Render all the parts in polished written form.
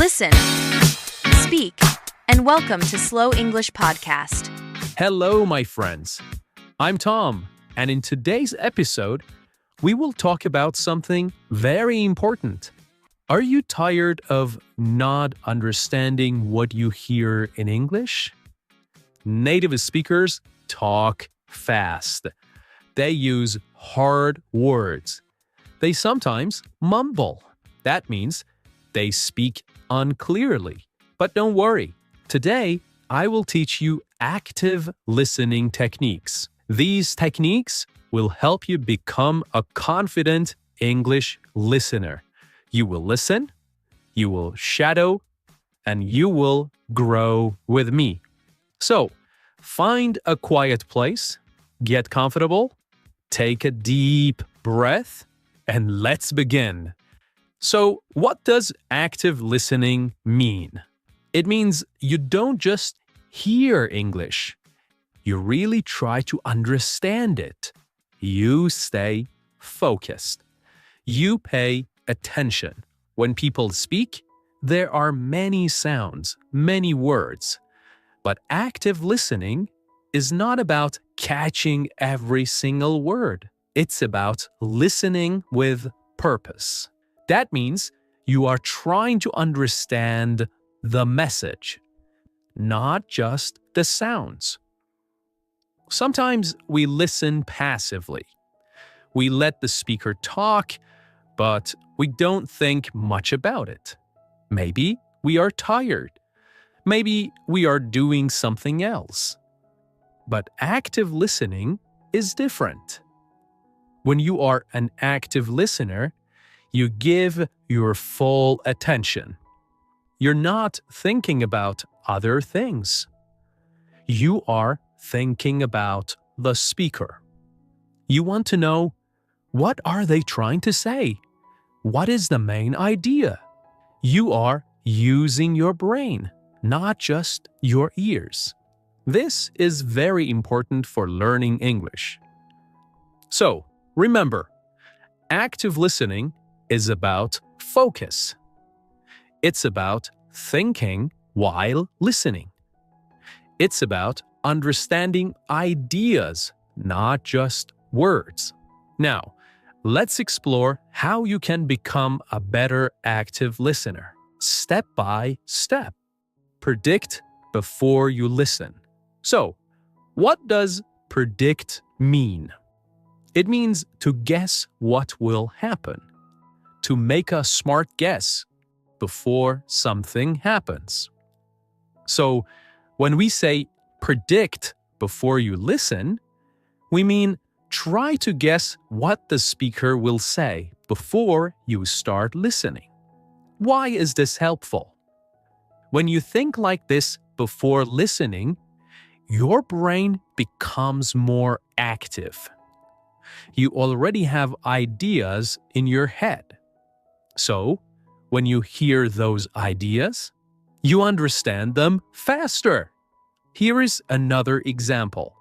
Listen, speak, and welcome to Slow English Podcast. Hello, my friends. I'm Tom, and in today's episode, we will talk about something very important. Are you tired of not understanding what you hear in English? Native speakers talk fast. They use hard words. They sometimes mumble. That means they speak unclearly. But don't worry. Today, I will teach you active listening techniques. These techniques will help you become a confident English listener. You will listen, you will shadow, and you will grow with me. So, find a quiet place, get comfortable, take a deep breath, and let's begin. So, what does active listening mean? It means you don't just hear English. You really try to understand it. You stay focused. You pay attention. When people speak, there are many sounds, many words. But active listening is not about catching every single word. It's about listening with purpose. That means you are trying to understand the message, not just the sounds. Sometimes we listen passively. We let the speaker talk, but we don't think much about it. Maybe we are tired. Maybe we are doing something else. But active listening is different. When you are an active listener, you give your full attention. You're not thinking about other things. You are thinking about the speaker. You want to know, what are they trying to say? What is the main idea? You are using your brain, not just your ears. This is very important for learning English. So, remember, active listening is about focus. It's about thinking while listening. It's about understanding ideas, not just words. Now, let's explore how you can become a better active listener, step by step. Predict before you listen. So, what does predict mean? It means to guess what will happen, to make a smart guess before something happens. So, when we say predict before you listen, we mean try to guess what the speaker will say before you start listening. Why is this helpful? When you think like this before listening, your brain becomes more active. You already have ideas in your head. So, when you hear those ideas, you understand them faster. Here is another example.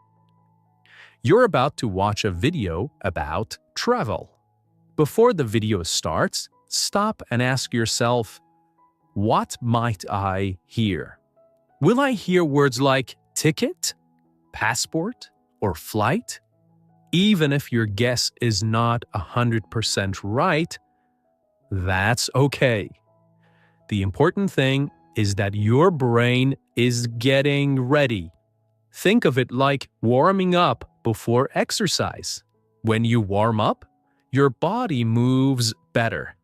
You're about to watch a video about travel. Before the video starts, stop and ask yourself, what might I hear? Will I hear words like ticket, passport, or flight? Even if your guess is not 100% right, that's okay. The important thing is that your brain is getting ready. Think of it like warming up before exercise. When you warm up, your body moves better.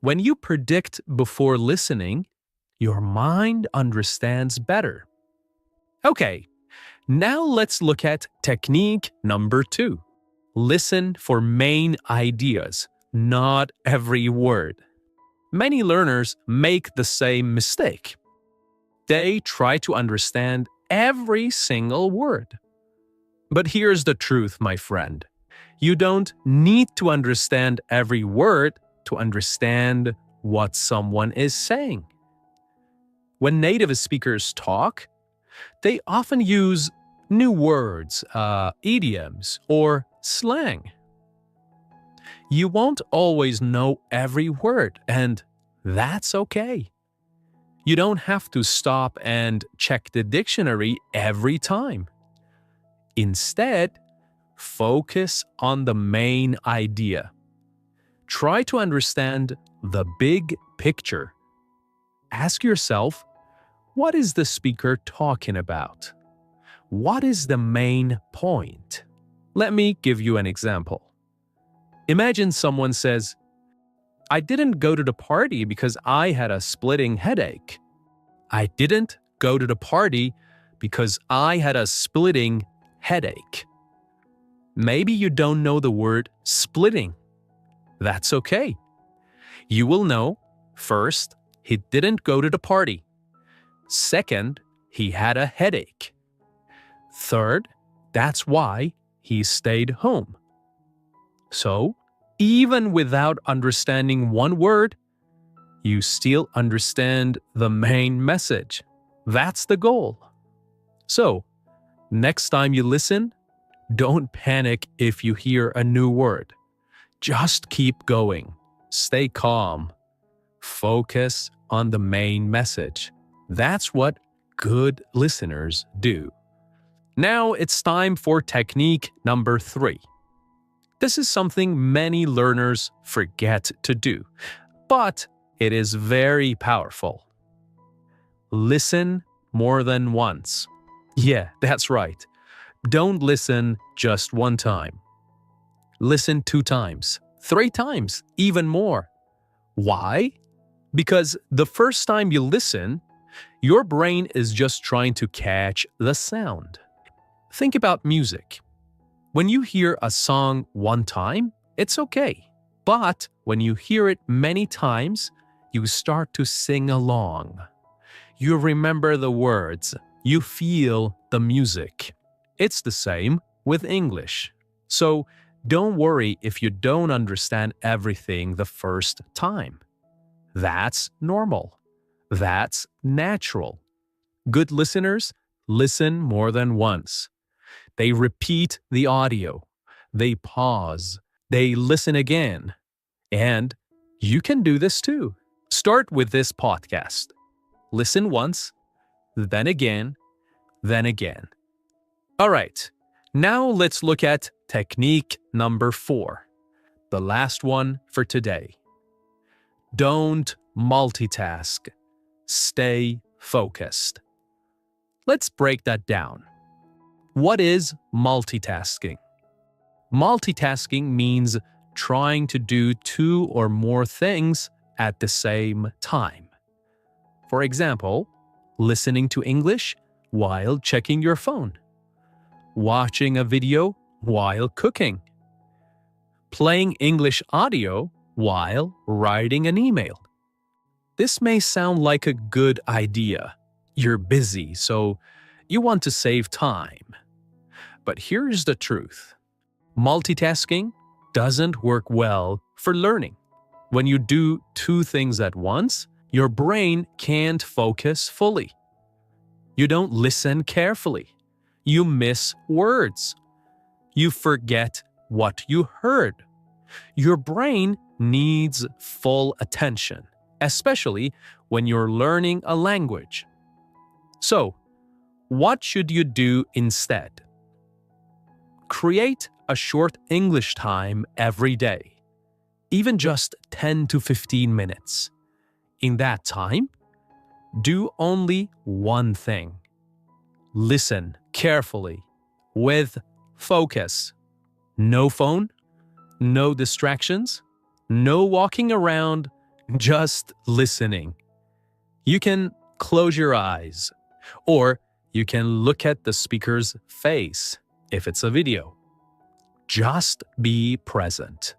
When you predict before listening, your mind understands better. Okay, now let's look at technique number 2. Listen for main ideas, not every word. Many learners make the same mistake. They try to understand every single word. But here's the truth, my friend. You don't need to understand every word to understand what someone is saying. When native speakers talk, they often use new words, idioms, or slang. You won't always know every word, and that's okay. You don't have to stop and check the dictionary every time. Instead, focus on the main idea. Try to understand the big picture. Ask yourself, what is the speaker talking about? What is the main point? Let me give you an example. Imagine someone says, I didn't go to the party because I had a splitting headache. I didn't go to the party because I had a splitting headache. Maybe you don't know the word splitting. That's okay. You will know, first, he didn't go to the party. Second, he had a headache. Third, that's why he stayed home. So, even without understanding one word, you still understand the main message. That's the goal. So, next time you listen, don't panic if you hear a new word. Just keep going. Stay calm. Focus on the main message. That's what good listeners do. Now it's time for technique number 3. This is something many learners forget to do, but it is very powerful. Listen more than once. Yeah, that's right. Don't listen just one time. Listen 2 times, 3 times, even more. Why? Because the first time you listen, your brain is just trying to catch the sound. Think about music. When you hear a song one time, it's okay. But when you hear it many times, you start to sing along. You remember the words. You feel the music. It's the same with English. So don't worry if you don't understand everything the first time. That's normal. That's natural. Good listeners listen more than once. They repeat the audio. They pause. They listen again. And you can do this too. Start with this podcast. Listen once, then again, then again. All right, now let's look at technique number 4, the last one for today. Don't multitask. Stay focused. Let's break that down. What is multitasking? Multitasking means trying to do 2 or more things at the same time. For example, listening to English while checking your phone, watching a video while cooking, playing English audio while writing an email. This may sound like a good idea. You're busy, so you want to save time. But here's the truth. Multitasking doesn't work well for learning. When you do 2 things at once, your brain can't focus fully. You don't listen carefully. You miss words. You forget what you heard. Your brain needs full attention, especially when you're learning a language. So, what should you do instead? Create a short English time every day, even just 10 to 15 minutes. In that time, do only one thing. Listen carefully, with focus. No phone, no distractions, no walking around, just listening. You can close your eyes, or you can look at the speaker's face if it's a video. Just be present.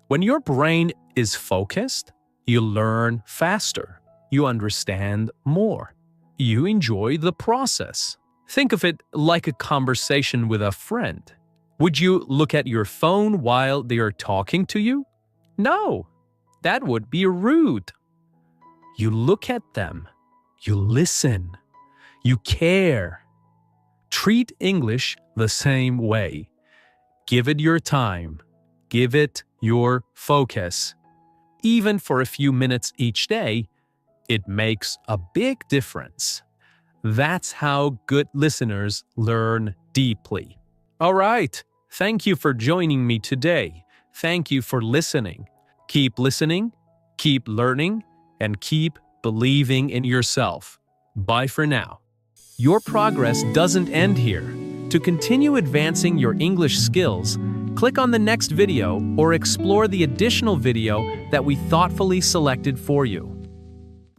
When your brain is focused, you learn faster. You understand more. You enjoy the process. Think of it like a conversation with a friend. Would you look at your phone while they are talking to you? No, that would be rude. You look at them. You listen. You care. Treat English the same way. Give it your time. Give it your focus. Even for a few minutes each day, It makes a big difference. That's how good listeners learn deeply. All right. Thank you for joining me today. Thank you for listening. Keep listening, keep learning, and keep believing in yourself. Bye for now. Your progress doesn't end here. To continue advancing your English skills, click on the next video or explore the additional video that we thoughtfully selected for you.